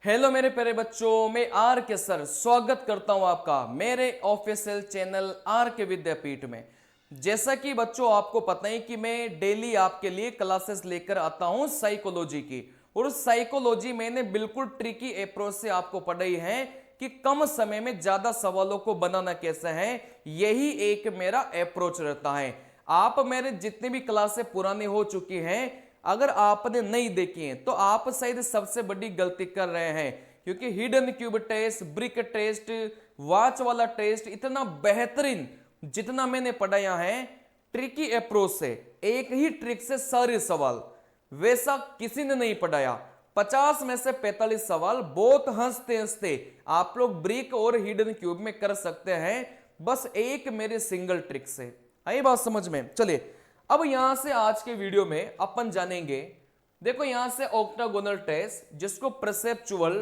Hello मेरे प्यारे बच्चों, मैं आर के सर स्वागत करता हूं आपका मेरे ऑफिशियल चैनल आर के विद्यापीठ में। जैसा कि बच्चों आपको पता है कि मैं डेली आपके लिए क्लासेस लेकर आता हूं साइकोलॉजी की, और साइकोलॉजी मैंने बिल्कुल ट्रिकी अप्रोच से आपको पढ़ाई है कि कम समय में ज्यादा सवालों को बनाना कैसे है। यही एक मेरा अप्रोच रहता है। आप मेरे जितने भी क्लासेस पुरानी हो चुकी हैं, अगर आपने नहीं देखी है तो आप शायद सबसे बड़ी गलती कर रहे हैं, क्योंकि hidden cube test, brick test, watch वाला टेस्ट इतना बेहतरीन जितना मैंने पढ़ाया है ट्रिकी अप्रोच से, एक ही ट्रिक से सारे सवाल, वैसा किसी ने नहीं पढ़ाया। 50 में से 45 सवाल बहुत हंसते हंसते आप लोग ब्रिक और हिडन क्यूब में कर सकते हैं, बस एक मेरे सिंगल ट्रिक से। आई बात समझ में? चलिए अब यहां से आज के वीडियो में अपन जानेंगे। देखो यहां से ऑक्टागोनल टेस्ट, जिसको परसेप्चुअल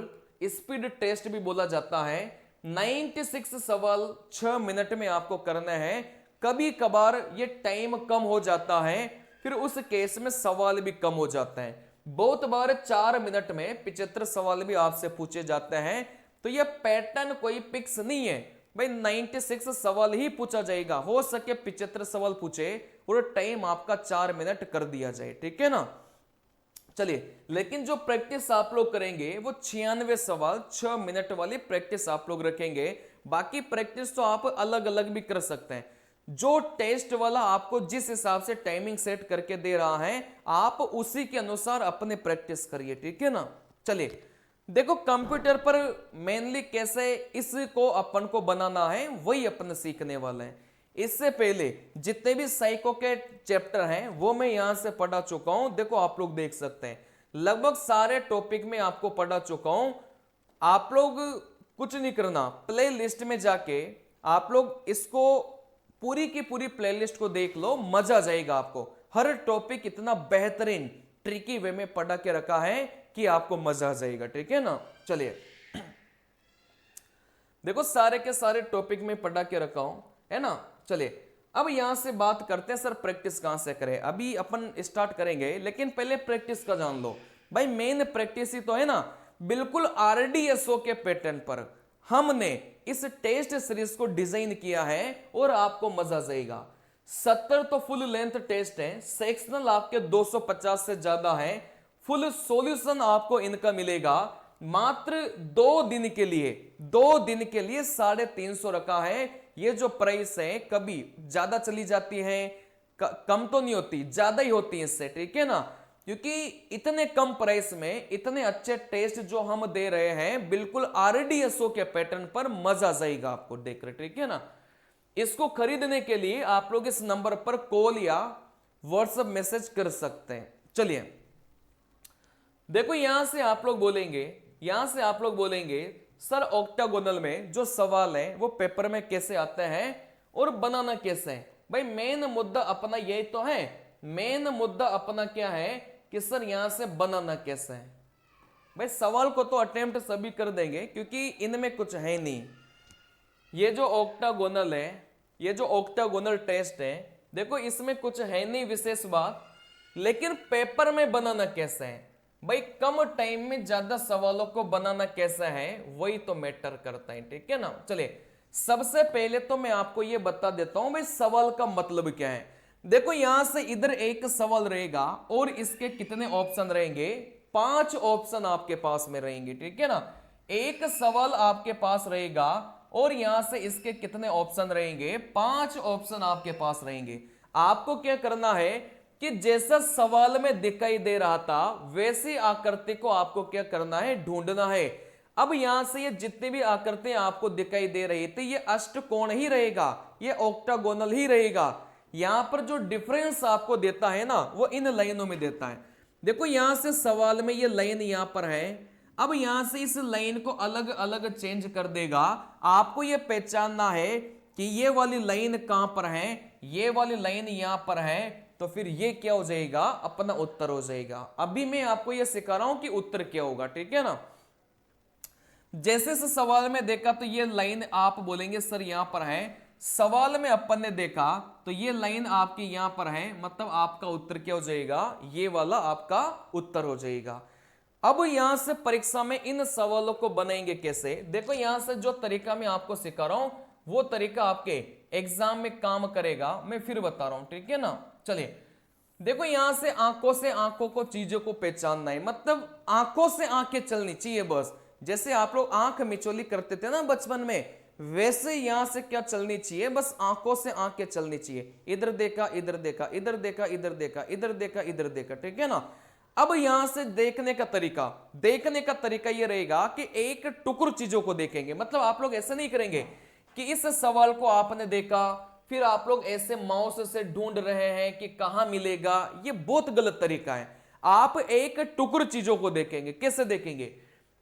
स्पीड टेस्ट भी बोला जाता है, 96 सवाल 6 मिनट में आपको करना है। कभी कभार ये टाइम कम हो जाता है, फिर उस केस में सवाल भी कम हो जाते हैं। बहुत बार 4 मिनट में 75 सवाल भी आपसे पूछे जाते हैं। तो ये पैटर्न कोई फिक्स नहीं है भाई, 96 सवाल ही पूछा जाएगा, हो सके 75 सवाल पूछे और टाइम आपका 4 मिनट कर दिया जाए, ठीक है ना। चलिए, लेकिन जो प्रैक्टिस आप लोग करेंगे वो 96 सवाल 6 मिनट वाली प्रैक्टिस आप लोग रखेंगे। बाकी प्रैक्टिस तो आप अलग अलग भी कर सकते हैं। जो टेस्ट वाला आपको जिस हिसाब से टाइमिंग सेट करके दे रहा है, आप उसी के अनुसार अपने प्रैक्टिस करिए, ठीक है ना। चलिए देखो, कंप्यूटर पर मेनली कैसे इसको अपन को बनाना है वही अपन सीखने वाले हैं। इससे पहले जितने भी साइको के चैप्टर हैं वो मैं यहां से पढ़ा चुका हूं। देखो आप लोग देख सकते हैं, लगभग सारे टॉपिक में आपको पढ़ा चुका हूं। आप लोग कुछ नहीं करना, प्ले लिस्ट में जाके आप लोग इसको पूरी की पूरी प्लेलिस्ट को देख लो, मजा आ जाएगा आपको। हर टॉपिक इतना बेहतरीन ट्रिकी वे में पढ़ा के रखा है कि आपको मजा आ जाएगा, ठीक है ना। चलिए देखो, सारे के सारे टॉपिक में पढ़ा के रखा हूं, है ना। चलिए अब यहां से बात करते हैं, सर प्रैक्टिस कहां से करें। अभी अपन स्टार्ट करेंगे, लेकिन पहले प्रैक्टिस का जान लो भाई। मेन प्रैक्टिस ही तो है ना, बिल्कुल आरडीएसओ के पैटर्न पर हमने इस टेस्ट सीरीज को डिजाइन किया है और आपको मजा जाएगा। 70 तो फुल लेंथ टेस्ट है, सेक्शनल आपके 250 से ज्यादा है। फुल सॉल्यूशन आपको इनका मिलेगा मात्र 2 दिन के लिए। 2 दिन के लिए 350 रखा है। ये जो प्राइस है कभी ज्यादा चली जाती है, कम तो नहीं होती, ज्यादा ही होती है इससे, ठीक है ना। क्योंकि इतने कम प्राइस में इतने अच्छे टेस्ट जो हम दे रहे हैं, बिल्कुल आरडीएसओ के पैटर्न पर मजा जाएगा आपको देखकर, ठीक है ना। इसको खरीदने के लिए आप लोग इस नंबर पर कॉल या व्हाट्सएप मैसेज कर सकते हैं। चलिए देखो, यहां से आप लोग बोलेंगे, सर ऑक्टागोनल में जो सवाल है वो पेपर में कैसे आते हैं और बनाना कैसे है। भाई मेन मुद्दा अपना यही तो है। मेन मुद्दा अपना क्या है कि सर यहां से बनाना कैसे है। भाई सवाल को तो अटेम्प्ट सभी कर देंगे, क्योंकि इनमें कुछ है नहीं। ये जो ऑक्टागोनल है, ये जो ऑक्टागोनल टेस्ट है, देखो इसमें कुछ है नहीं विशेष बात, लेकिन पेपर में बनाना कैसे है। भाई कम टाइम में ज्यादा सवालों को बनाना कैसा है वही तो मैटर करता है, ठीक है ना। चलिए सबसे पहले तो मैं आपको यह बता देता हूं भाई सवाल का मतलब क्या है। देखो यहां से इधर एक सवाल रहेगा और इसके कितने ऑप्शन रहेंगे, 5 ऑप्शन आपके पास में रहेंगे, ठीक है ना। एक सवाल आपके पास रहेगा और यहां से इसके कितने ऑप्शन रहेंगे, 5 ऑप्शन आपके पास रहेंगे। आपको क्या करना है कि जैसा सवाल में दिखाई दे रहा था वैसी आकृति को आपको क्या करना है, ढूंढना है। अब यहां से ये जितनी भी आकृतियां आपको दिखाई दे रही थी, ये अष्टकोण ही रहेगा, ये ऑक्टागोनल ही रहेगा। यहां पर जो डिफरेंस आपको देता है ना, वो इन लाइनों में देता है। देखो यहां से सवाल में ये लाइन यहां पर है, अब यहां से इस लाइन को अलग अलग चेंज कर देगा। आपको ये पहचानना है कि ये वाली लाइन कहां पर है, ये वाली लाइन यहां पर है, तो फिर ये क्या हो जाएगा, अपना उत्तर हो जाएगा। अभी मैं आपको ये सिखा रहा हूं कि उत्तर क्या होगा, ठीक है ना। जैसे से सवाल में देखा तो ये लाइन आप बोलेंगे सर यहां पर है, सवाल में अपन ने देखा तो ये लाइन आपकी यहां पर है, मतलब आपका उत्तर क्या हो जाएगा, ये वाला आपका उत्तर हो जाएगा। अब यहां से परीक्षा में इन सवालों को बनाएंगे कैसे, देखो यहां से जो तरीका मैं आपको सिखा रहा हूं वो तरीका आपके एग्जाम में काम करेगा, मैं फिर बता रहा हूं, ठीक है ना। चलिए देखो यहां से आंखों को चीजों को पहचानना है, मतलब आंखों से आंखें चलनी चाहिए बस। जैसे आप लोग आंख मिचोली करते थे ना बचपन में, वैसे यहां से क्या चलनी चाहिए, बस आंखों से आंखें चलनी चाहिए। इधर देखा इधर देखा, इधर देखा इधर देखा, इधर देखा इधर देखा, ठीक है ना। अब यहां से देखने का तरीका यह रहेगा कि एक टुकड़ चीजों को देखेंगे, मतलब आप लोग ऐसे नहीं करेंगे कि इस सवाल को आपने देखा फिर आप लोग ऐसे माउस से ढूंढ रहे हैं कि कहां मिलेगा, ये बहुत गलत तरीका है। आप एक टुकड़ चीजों को देखेंगे, कैसे देखेंगे,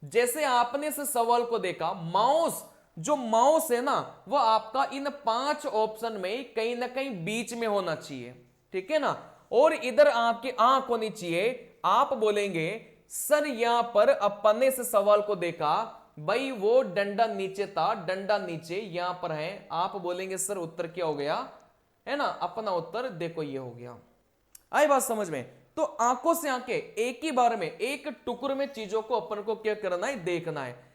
जैसे आपने इस सवाल को देखा, माउस है ना वो आपका इन 5 ऑप्शन में कहीं ना कहीं बीच में होना चाहिए, ठीक है ना। और इधर आपकी आंख होनी चाहिए। आप बोलेंगे सर यहां पर अपन ने इस सवाल को देखा, भाई वो डंडा नीचे था, डंडा नीचे यहां पर है। आप बोलेंगे सर उत्तर क्या हो गया, है ना, अपना उत्तर देखो ये हो गया। आई बात समझ में। तो आंखों से आंखें एक ही बार में एक टुकड़ में चीजों को अपन को क्या करना है, देखना है।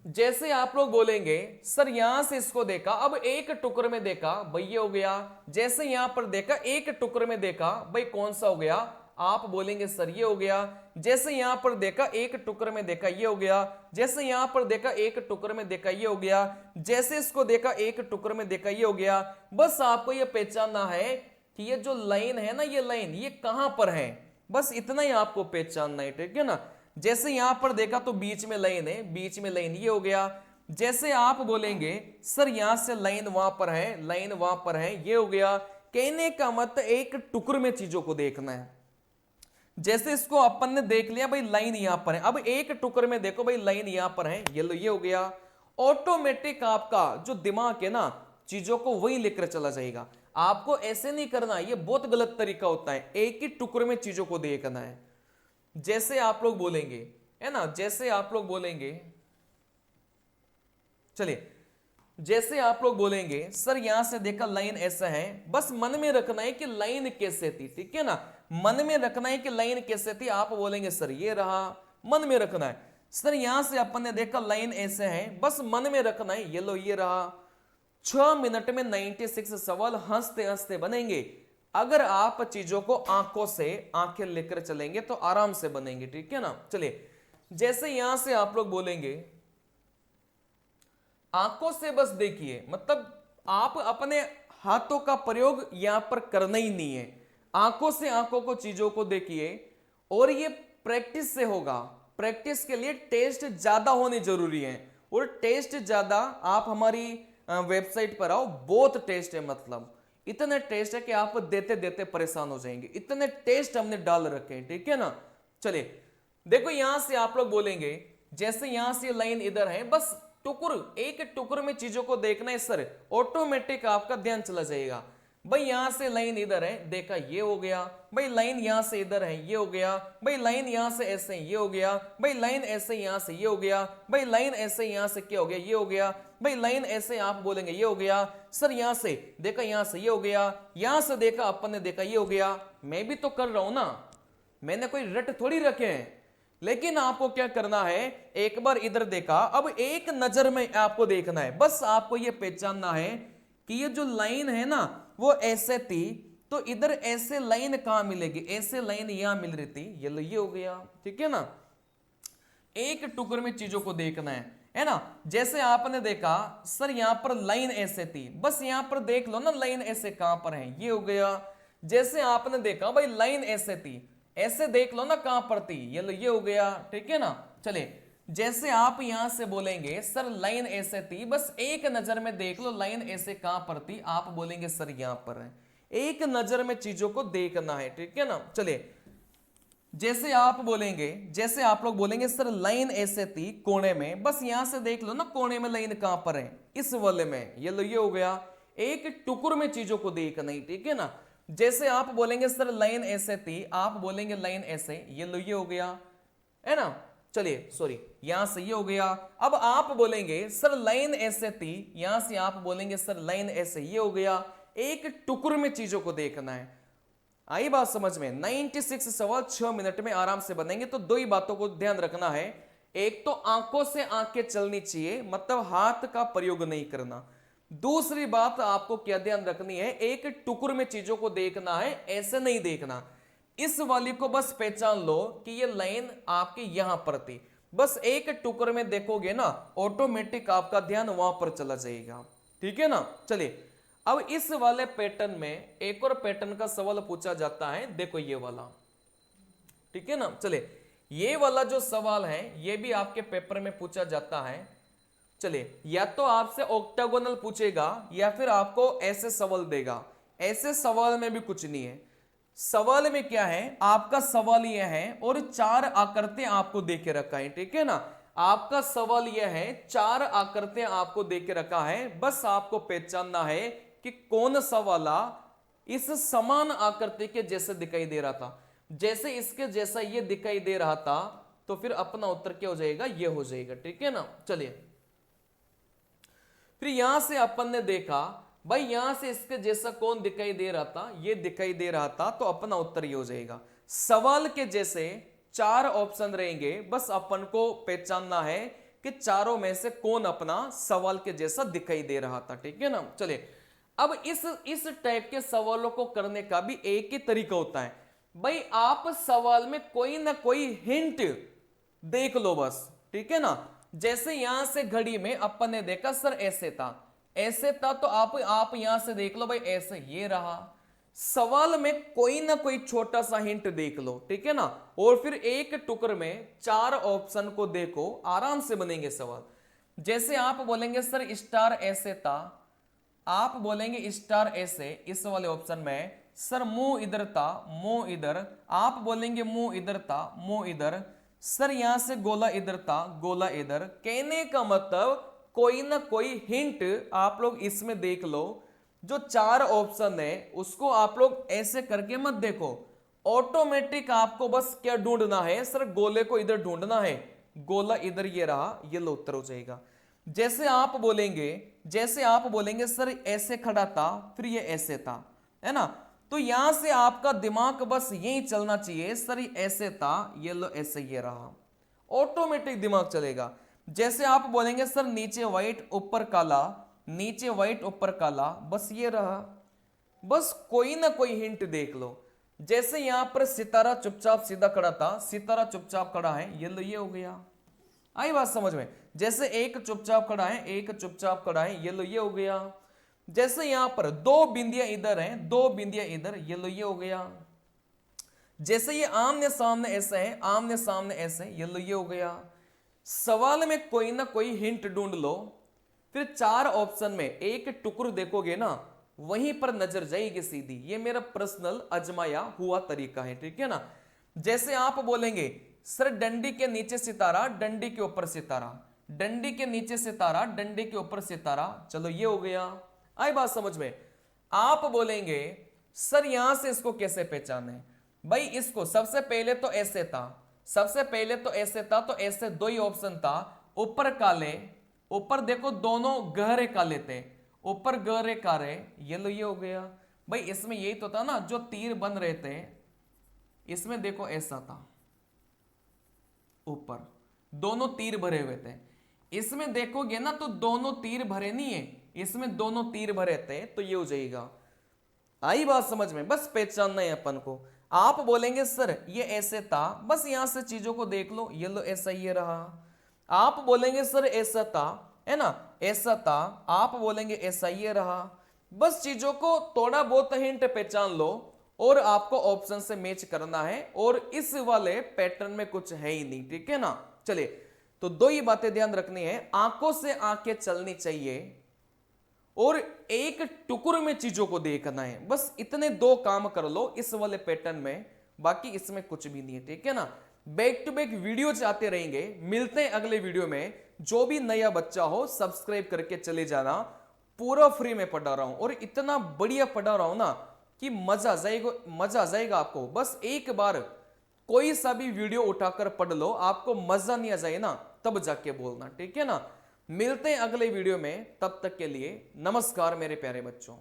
जैसे आप लोग बोलेंगे सर यहां से इसको देखा, अब एक टुकड़ में देखा, भाई ये हो गया। जैसे यहां पर देखा एक टुकड़ में देखा, भाई कौन सा हो गया, आप बोलेंगे सर ये हो गया। जैसे यहां पर देखा एक टुकड़ में देखा, ये हो गया। जैसे यहां पर देखा एक टुकड़ में देखा, ये हो गया। जैसे इसको देखा एक टुकड़ में देखा, ये हो गया। बस आपको ये पहचानना है कि ये जो लाइन है ना, ये लाइन ये कहां पर है, बस इतना ही आपको पहचानना है, ठीक है ना। जैसे यहां पर देखा तो बीच में लाइन है, बीच में लाइन, ये हो गया। जैसे आप बोलेंगे सर यहां से लाइन वहां पर है, लाइन वहां पर है, ये हो गया। कहने का मतलब एक टुकड़ में चीजों को देखना है। जैसे इसको अपन ने देख लिया, भाई लाइन यहां पर है, अब एक टुकड़ में देखो भाई लाइन यहां पर है, ये लो ये हो गया। ऑटोमेटिक आपका जो दिमाग है ना चीजों को वही लेकर चला जाएगा। आपको ऐसे नहीं करना, ये बहुत गलत तरीका होता है, एक ही टुकड़े में चीजों को देखना है। जैसे आप लोग बोलेंगे, है ना, जैसे आप लोग बोलेंगे, चलिए जैसे आप लोग बोलेंगे सर यहां से देखा लाइन ऐसा है, बस मन में रखना है कि लाइन कैसे थी, ठीक है ना। मन में रखना है कि लाइन कैसे थी। आप बोलेंगे सर ये रहा, मन में रखना है। सर यहां से अपन ने देखा लाइन ऐसे है, बस मन में रखना है, ये लो ये रहा। 6 मिनट में 96 सवाल हंसते हंसते बनेंगे। अगर आप चीजों को आंखों से आंखें लेकर चलेंगे तो आराम से बनेंगे, ठीक है ना। चलिए जैसे यहां से आप लोग बोलेंगे, आंखों से बस देखिए, मतलब आप अपने हाथों का प्रयोग यहां पर करना ही नहीं है। आंखों से आंखों को चीजों को देखिए, और ये प्रैक्टिस से होगा। प्रैक्टिस के लिए टेस्ट ज्यादा होने जरूरी है, और टेस्ट ज्यादा आप हमारी वेबसाइट पर आओ, बहुत टेस्ट है, मतलब इतने टेस्ट है कि आप देते देते परेशान हो जाएंगे, इतने टेस्ट हमने डाल रखे हैं, ठीक है ना। चलिए देखो यहां से आप लोग बोलेंगे, जैसे यहां से लाइन इधर है, बस टुकड़ एक टुकड़ में चीजों को देखना है सर, ऑटोमेटिक आपका ध्यान चला जाएगा। भाई यहां से लाइन इधर है, देखा ये हो गया। भाई लाइन यहां से इधर है, ये हो गया। भाई लाइन यहां से ऐसे ये हो गया। भाई लाइन ऐसे यहां से ये हो गया। भाई लाइन ऐसे यहां से क्या हो गया, ये हो गया। भाई लाइन ऐसे आप बोलेंगे ये हो गया। सर यहां से देखा, यहां से ये हो गया। यहां से देखा अपन ने देखा, ये हो गया। मैं भी तो कर रहा हूं ना, मैंने कोई रट थोड़ी रखे हैं। लेकिन आपको क्या करना है, एक बार इधर देखा, अब एक नजर में आपको देखना है। बस आपको यह पहचानना है कि ये जो लाइन है ना वो ऐसे थी, तो इधर ऐसे लाइन कहां मिलेगी, ऐसे लाइन यहां मिल रही थी, ये हो गया, ठीक है ना। एक टुकड़े में चीजों को देखना है ना। जैसे आपने देखा सर यहां पर लाइन ऐसे थी, बस यहां पर देख लो ना लाइन ऐसे कहां पर है, ये हो गया। जैसे आपने देखा भाई लाइन ऐसे थी, ऐसे देख लो ना कहां पर थी, ये हो गया, ठीक है ना। चलिए जैसे आप यहां से बोलेंगे सर लाइन ऐसे थी, बस एक नजर में देख लो लाइन ऐसे कहां पर थी, आप बोलेंगे सर यहां पर है। एक नजर में चीजों को देखना है, ठीक है ना। चलिए जैसे आप बोलेंगे, जैसे आप लोग बोलेंगे सर लाइन ऐसे थी कोने में, बस यहां से देख लो ना कोने में लाइन कहां पर है, इस वाले में, ये हो गया। एक टुकड़ में चीजों को देखना ही, ठीक है ना। जैसे आप बोलेंगे सर लाइन ऐसे थी, आप बोलेंगे लाइन ऐसे, ये हो गया, है ना। चलिए सॉरी, यहां से ये हो गया। अब आप बोलेंगे सर लाइन ऐसे थी, यहां से आप बोलेंगे सर लाइन ऐसे, ये हो गया। एक टुकड़ में चीजों को देखना है। आई बात समझ में? 96 सवाल 6 मिनट में आराम से बनेंगे। तो दो ही बातों को ध्यान रखना है, एक तो आंखों से आंखें चलनी चाहिए, मतलब हाथ का प्रयोग नहीं करना। दूसरी बात आपको क्या ध्यान रखनी है, एक टुकड़ में चीजों को देखना है, ऐसे नहीं देखना। इस वाली को बस पहचान लो कि ये लाइन आपकी यहां पर थी, बस एक टुकड़ में देखोगे ना, ऑटोमेटिक आपका ध्यान वहां पर चला जाएगा। ठीक है ना? चलिए अब इस वाले पैटर्न में एक और पैटर्न का सवाल पूछा जाता है, देखो ये वाला। ठीक है ना? चलिए ये वाला जो सवाल है ये भी आपके पेपर में पूछा जाता है। चलिए या तो आपसे ऑक्टागोनल पूछेगा या फिर आपको ऐसे सवाल देगा। ऐसे सवाल में भी कुछ नहीं है। सवाल में क्या है, आपका सवाल यह है और चार आकृतियां आपको दे के रखा है। ठीक है ना? आपका सवाल यह है, चार आकृतियां आपको दे के रखा है, बस आपको पहचानना है कि कौन सा वाला इस समान आकृति के जैसे दिखाई दे रहा था। जैसे इसके जैसा ये दिखाई दे रहा था तो फिर अपना उत्तर क्या हो जाएगा, ये हो जाएगा। ठीक है ना? चलिए फिर यहां से अपन ने देखा भाई यहां से इसके जैसा कौन दिखाई दे रहा था, ये दिखाई दे रहा था, तो अपना उत्तर ये हो जाएगा। सवाल के जैसे चार ऑप्शन रहेंगे, बस अपन को पहचानना है कि चारों में से कौन अपना सवाल के जैसा दिखाई दे रहा था। ठीक है ना? चलिए अब इस टाइप के सवालों को करने का भी एक ही तरीका होता है। भाई आप सवाल में कोई ना कोई हिंट देख लो बस। ठीक है ना? जैसे यहां से घड़ी में अपन ने देखा सर ऐसे था तो आप यहां से देख लो भाई ऐसे ये रहा। सवाल में कोई ना कोई छोटा सा हिंट देख लो। ठीक है ना? और फिर एक टुकड़ में चार ऑप्शन को देखो, आराम से बनेंगे सवाल। जैसे आप बोलेंगे सर स्टार ऐसे था, आप बोलेंगे स्टार ऐसे, इस वाले ऑप्शन में सर मुंह इधर था, मुंह इधर, आप बोलेंगे मुंह इधर था, मुंह इधर, सर यहां से गोला इधर था, गोला इधर। कहने का मतलब कोई ना कोई हिंट आप लोग इसमें देख लो। जो चार ऑप्शन है उसको आप लोग ऐसे करके मत देखो, ऑटोमेटिक आपको बस क्या ढूंढना है, सर गोले को इधर ढूंढना है, गोला इधर ये रहा, ये लो उत्तर हो जाएगा। जैसे आप बोलेंगे सर ऐसे खड़ा था, फिर ये ऐसे था, है ना? तो यहां से आपका दिमाग बस यही चलना चाहिए, सर ऐसे था, ये लो ऐसे ये रहा, ऑटोमेटिक दिमाग चलेगा। जैसे आप बोलेंगे सर नीचे व्हाइट ऊपर काला, नीचे व्हाइट ऊपर काला, बस ये रहा। बस कोई ना कोई हिंट देख लो। जैसे यहां पर सितारा चुपचाप सीधा खड़ा था, सितारा चुपचाप खड़ा है, ये लो ये हो गया। आई बात समझ में? जैसे एक चुपचाप खड़ा है, एक चुपचाप खड़ा है, ये लो ये हो गया। जैसे यहां पर दो बिंदियां इधर हैं, दो बिंदियां इधर, ये लो ये हो गया। जैसे ये आमने सामने ऐसे है, आमने सामने ऐसे, ये लो ये हो गया। सवाल में कोई ना कोई हिंट ढूंढ लो, फिर चार ऑप्शन में एक टुकड़ देखोगे ना, वहीं पर नजर जाएगी सीधी। ये मेरा पर्सनल अजमाया हुआ तरीका है। ठीक है ना? जैसे आप बोलेंगे सर डंडी के नीचे सितारा, डंडी के ऊपर सितारा, डंडी के नीचे सितारा, डंडी के ऊपर सितारा, चलो ये हो गया। आई बात समझ में? आप बोलेंगे सर यहां से इसको कैसे पहचाने, भाई इसको सबसे पहले तो ऐसे था, सबसे पहले तो ऐसे था, तो ऐसे दो ही ऑप्शन था, ऊपर काले, ऊपर देखो दोनों गहरे काले थे, ऊपर गहरे काले, ये लो ये हो गया। भाई इसमें यही तो था ना, जो तीर बन रहे थे, इसमें देखो ऐसा था, ऊपर दोनों तीर भरे हुए थे। इसमें देखोगे ना तो दोनों तीर भरे नहीं है, इसमें दोनों तीर भरे थे, तो ये हो जाएगा। आई बात समझ में? बस पहचानना है अपन को। आप बोलेंगे सर ये ऐसे था, बस यहां से चीजों को देख लो, ये लो ऐसा ये रहा। आप बोलेंगे सर ऐसा था, है ना, ऐसा था, आप बोलेंगे ऐसा ये रहा। बस चीजों को थोड़ा बहुत हिंट पहचान लो और आपको ऑप्शन से मैच करना है, और इस वाले पैटर्न में कुछ है ही नहीं। ठीक है ना? चलिए तो दो ही बातें ध्यान रखनी है, आंखों से आंखें चलनी चाहिए और एक टुकड़ में चीजों को देखना है। बस इतने दो काम कर लो इस वाले पैटर्न में, बाकी इसमें कुछ भी नहीं है। ठीक है ना? बैक टू बैक वीडियो आते रहेंगे, मिलते हैं अगले वीडियो में। जो भी नया बच्चा हो सब्सक्राइब करके चले जाना, पूरा फ्री में पढ़ा रहा हूं और इतना बढ़िया पढ़ा रहा हूं ना कि मजा आ जाएगा आपको। बस एक बार कोई सा भी वीडियो उठाकर पढ़ लो, आपको मजा नहीं आ जाए ना तब जाके बोलना। ठीक है ना? मिलते हैं अगले वीडियो में, तब तक के लिए नमस्कार मेरे प्यारे बच्चों।